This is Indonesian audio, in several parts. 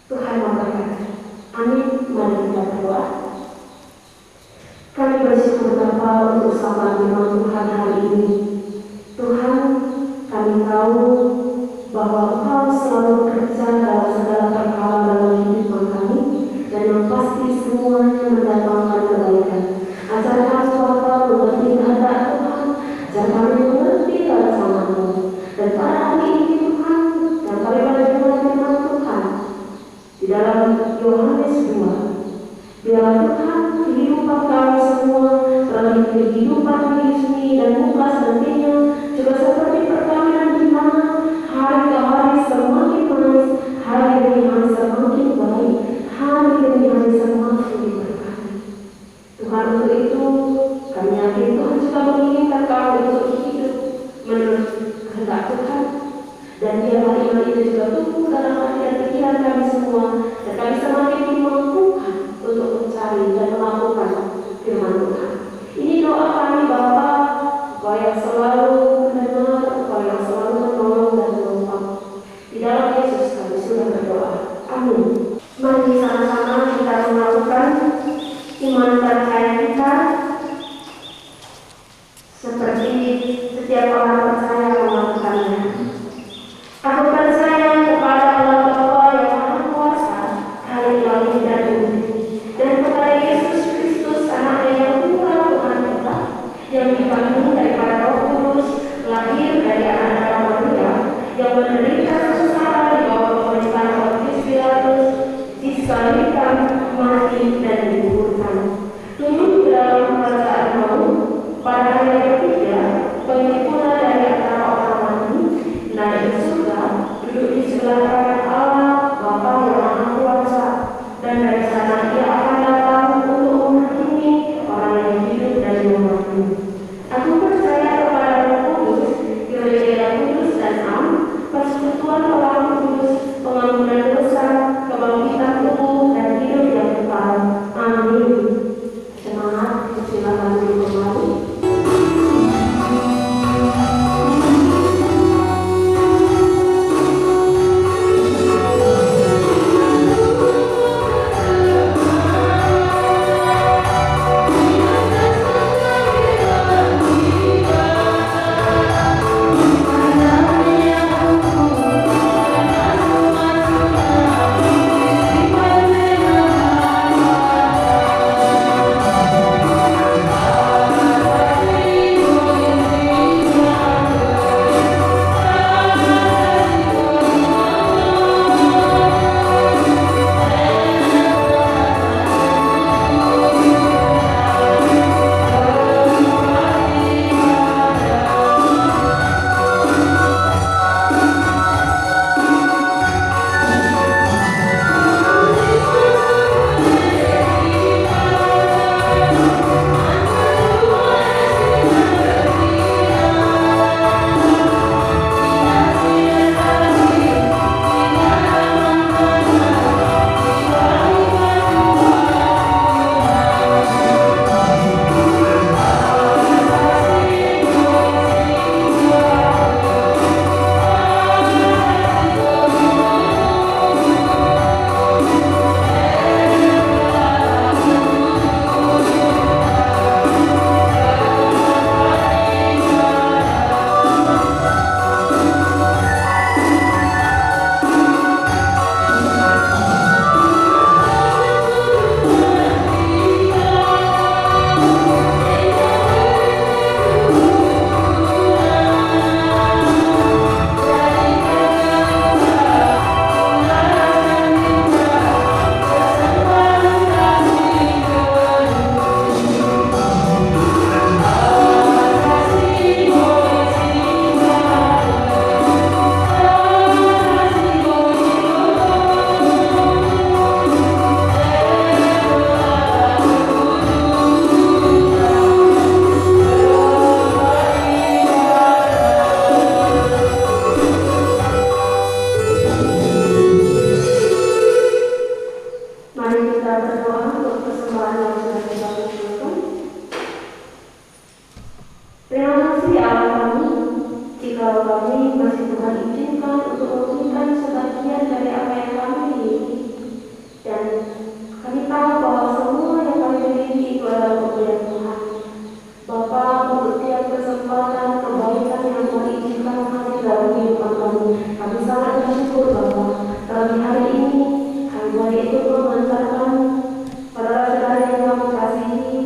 Tuhan memberkati. Amin. Mari kita berdoa. Kami bersyukur Bapa untuk sabda firman Tuhan hari ini. Tuhan, kami tahu bahwa Engkau selalu bekerja dalam segala perkara dalam kehidupan kami, dan yang pasti semuanya mendatangkan kebaikan. Ajar kami Bapa mengerti kehendak Tuhan, ajar kami mengerti rencana-Mu. Dan pada hari ini Tuhan, dan daripada firman Tuhan di dalam Yohanes 2, biarlah Tuhan kehidupan kami semua, terlebih kehidupan Yesus dan Lukas nantinya juga seperti perkawinan di mana hari ke hari semakin manis, hari demi hari semakin baik, hari demi hari semakin diberkati. Tuhan, untuk itu kami yakin Tuhan juga menginginkan kami untuk hidup menurut kehendak Tuhan. Dan biarlah iman itu juga tumbuh dalam hati dan pikiran kami semua, dan kami semakin dimampukan untuk mencari dan melakukan firman Tuhan. Ini doa kami Bapa, Engkau yang selalu mendengar, Engkau yang selalu menolong dan menopang. Di dalam Yesus kami sudah berdoa. ingin mengantarkan saudara-saudara yang kami kasihi,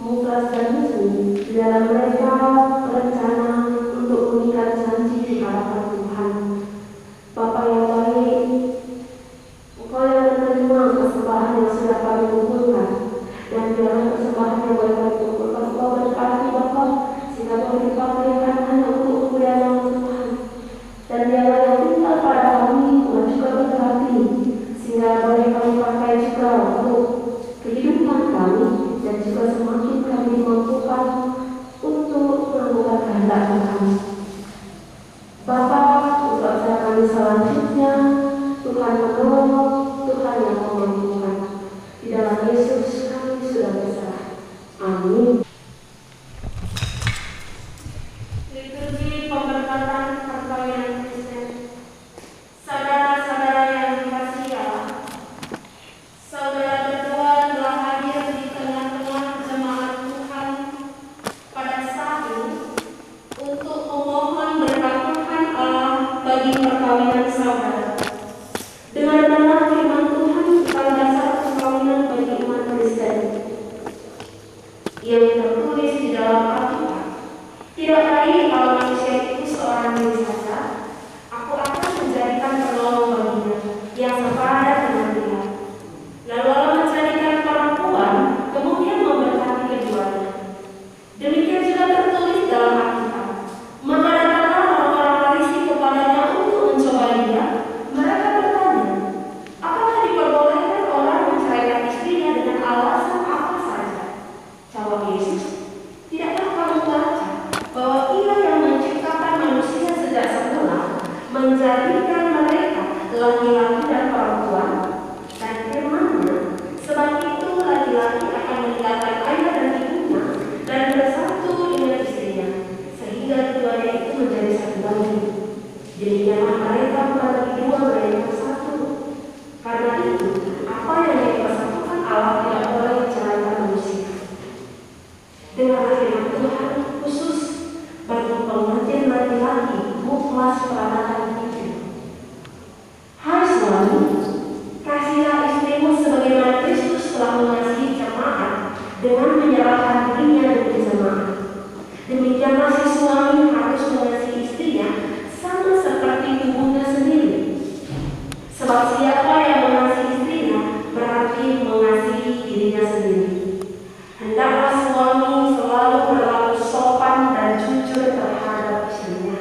Muklas dan Husni, di dalam mereka berencana untuk mengikat janji di hadapan Tuhan. Bapa yang baik, Engkau yang menerima persembahan yang sudah kami kumpulkan, dan biarlah persembahan yang boleh kami kumpulkan Engkau berkati Bapa, sehingga boleh dipakaikan hanya untuk kemuliaan nama Tuhan. Dan biarlah yang tinggal pada kami Tuhan juga berkati, sehingga boleh kami pakai juga untuk kehidupan kami, dan juga semakin kami dimampukan untuk melakukan kehendak Tuhan. Bapa, untuk acara kami selanjutnya, Tuhan menolong, Tuhan yang memampukan. Di dalam Yesus kami sudah berserah. Amin. Liturgi pemberkatan perkawinan Kristen. Saudara-saudara yang dikasihi Allah, saudara berdua telah hadir di tengah-tengah jemaat Tuhan pada saat ini untuk memohon berkat Tuhan Allah bagi perkawinan saudara. Dengar-dengar firman Tuhan tentang dasar perkawinan bagi umat Kristen yang tertulis di dalam Alkitab. Tidak baik kalau manusia itu seorang diri saja. Aku akan menjadikan penolong baginya yang sepadan dengan dia. Lalu Allah menjadikan perempuan, kemudian memberkati keduanya. Demikian juga tertulis dalam Alkitab. Maka datanglah orang-orang Farisi kepadanya untuk mencobai dia. Mereka bertanya, apakah diperbolehkan orang menceraikan istrinya dengan alasan apa saja? Jawab Yesus, tidakkah kamu baca bahwa Ia yang menciptakan manusia sejak semula menjadikan mereka laki-laki dan perempuan, dan firman-Nya, sebab itu laki-laki akan meninggalkan ayah dan ibunya dan bersatu dengan istrinya, sehingga keduanya itu menjadi satu bagi. Demikianlah mereka membagi dua menjadi satu. Karena itu, apa yang dipersatukan Allah tidak boleh diceraikan manusia. Dengarlah firman Tuhan khusus bagi pengantin laki-laki Muklas peranakan itu. Hai suami, kasihilah istrimu sebagaimana Kristus telah mengasihi jemaat dengan menyerahkan dirinya demi jemaat. Demikianlah si suami harus mengasihi istrinya sama seperti tubuhnya sendiri. Sebab siapa yang mengasihi istrinya berarti mengasihi dirinya sendiri. Hendaklah suami selalu berlaku sopan dan jujur terhadap istrinya.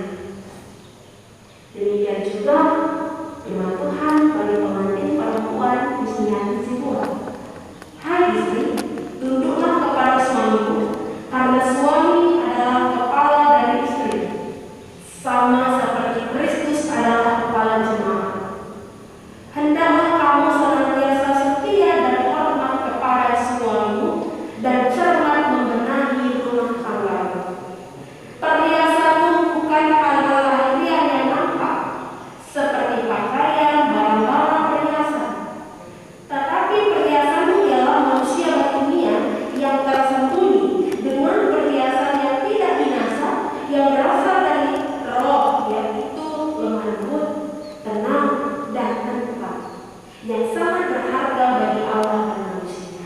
Demikian juga firman Tuhan bagi pengantin perempuan usia 70. Hai istri, tunduklah kepada suamimu, karena suami adalah kepala dari istri, sama seperti Kristus adalah kepala jemaat. Hendaklah kamu senantiasa setia dan hormat kepada suamimu dan cermat membenahi rumah tanggamu. Perhiasanmu bukan hal-hal lahiriah yang nampak, seperti pakaian, barang-barang perhiasan. Tetapi perhiasanmu ialah manusia batiniah yang tersembunyi dengan perhiasan yang tidak binasa, yang berasal dari roh, yaitu lemah lembut, tenang, dan tentram, yang sangat berharga bagi Allah dan manusia.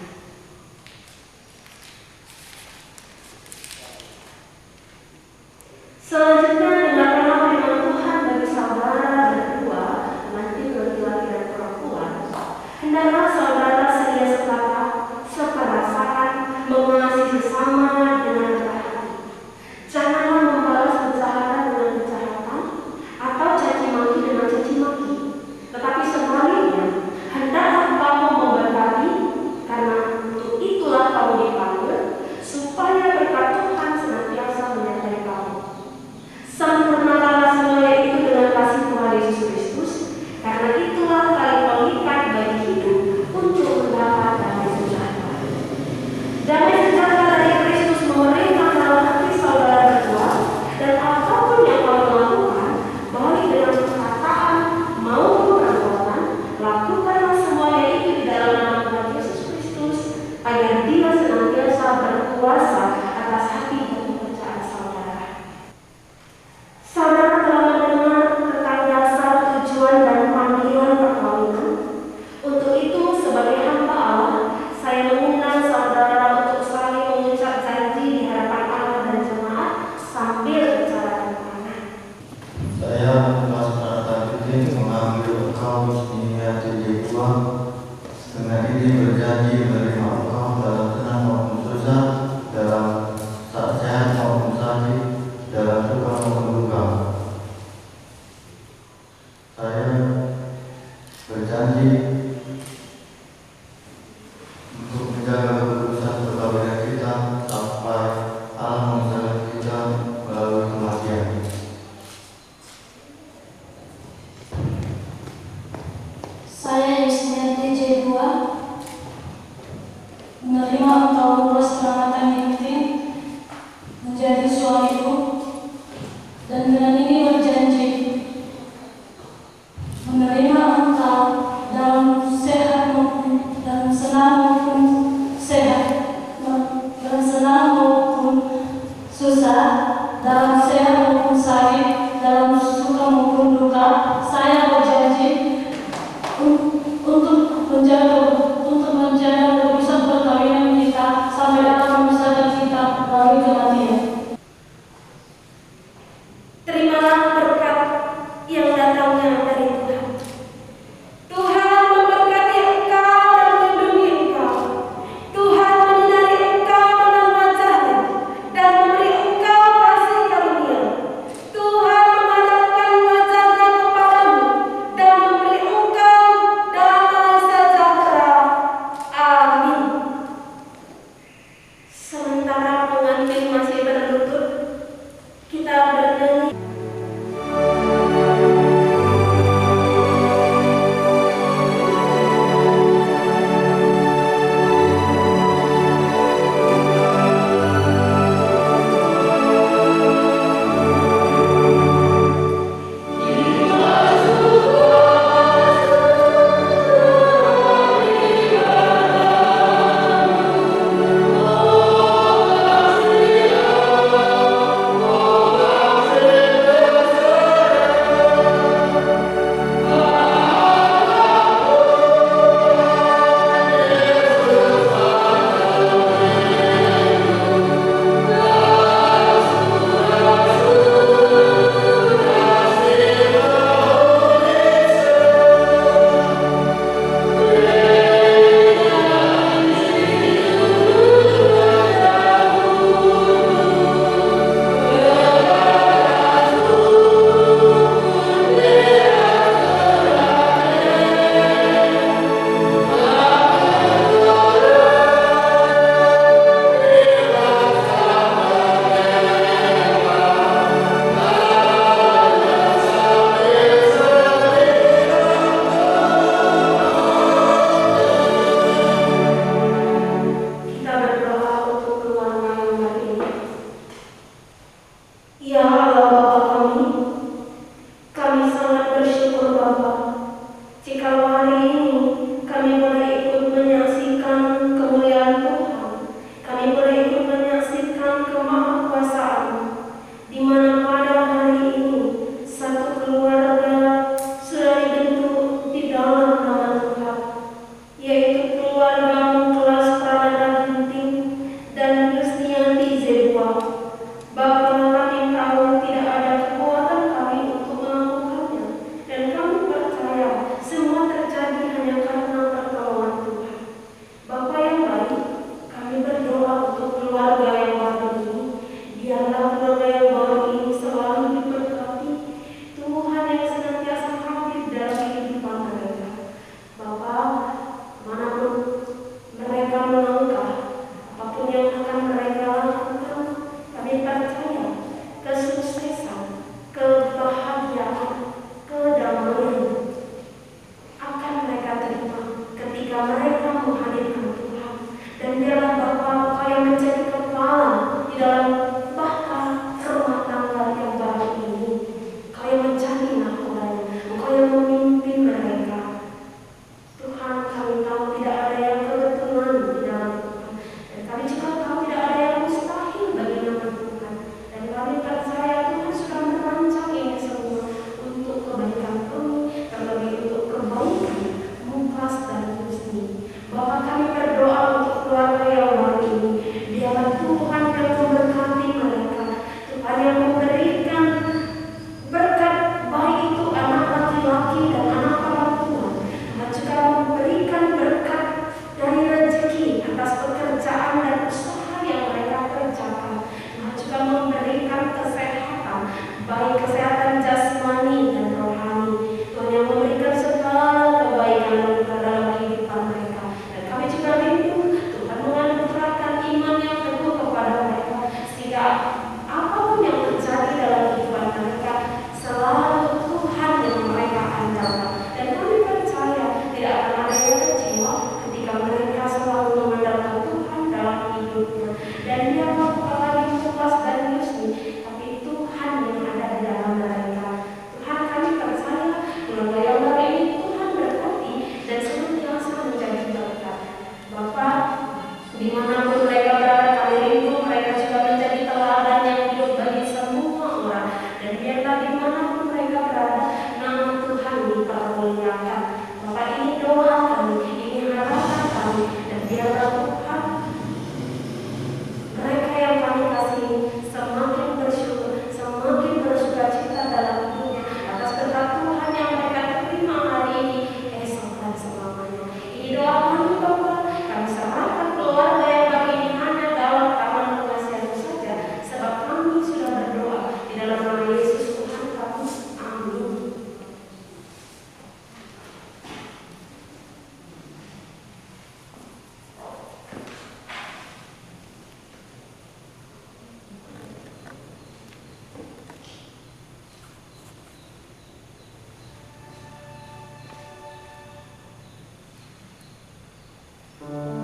Selanjutnya, dengarkanlah firman Tuhan bagi saudara berdua, pengantin laki-laki dan perempuan. Hendaklah saudara sedia sekata, seperasaan, mengasihi sesama dengan berhati. Janganlah membalas kejahatan dengan kejahatan, atau caci maki dengan caci maki. Tetapi sebaliknya, hendaklah kamu memberkati, karena untuk itulah kamu dipanggil, supaya berkat Tuhan senantiasa menyertai kamu. Sempurnakanlah semuanya itu dengan kasih Tuhan Yesus Kristus, karena itulah tali pengikat bagi hidup untuk mendapat damai sejahtera. Damai sejahtera dari Kristus memerintah dalam hati saudara berdua, dan apapun yang kamu lakukan, baik dengan perkataan maupun perbuatan, lakukanlah semuanya itu di dalam nama Tuhan Yesus Kristus, agar Dia senantiasa berkuasa atas hati dan pekerjaan saudara. Saudara telah mendengar tentang dasar, tujuan, dan panggilan perkawinan. Untuk itu, kedua, dengan ini berjanji menerima engkau dalam senang maupun susah, dalam saat sehat maupun sakit, dalam suka maupun duka. Saya berjanji untuk menjaga keputusan perkawinan kita sampai Allah mengizinkan kita melalui kematian. Saya Yusniati J2 menerima engkau Lurus Selamatan Inti menjadi suamiku, dan dengan ini berjanji menerima engkau dalam sehat maupun dalam senang maupun sehat, dalam senang maupun susah, dalam sehat maupun sakit, dalam suka maupun duka. Saya berjanji untuk menjaga keputusan perkawinan kita sampai Allah memisahkan kita melalui kematian. Terimalah berkat yang datangnya dari Tuhan. Tuhan memberkati engkau dan melindungi engkau. Tuhan menyinari engkau dengan wajah-Nya dan memberi engkau kasih karunia. Tuhan menghadapkan wajah-Nya kepadamu dan memberi engkau damai sejahtera. doa kami Bapa, kami serahkan keluarga yang pagi ini hanya dalam tangan pengasihan-Mu saja, sebab kami sudah berdoa di dalam nama Yesus Tuhan kami. Amin.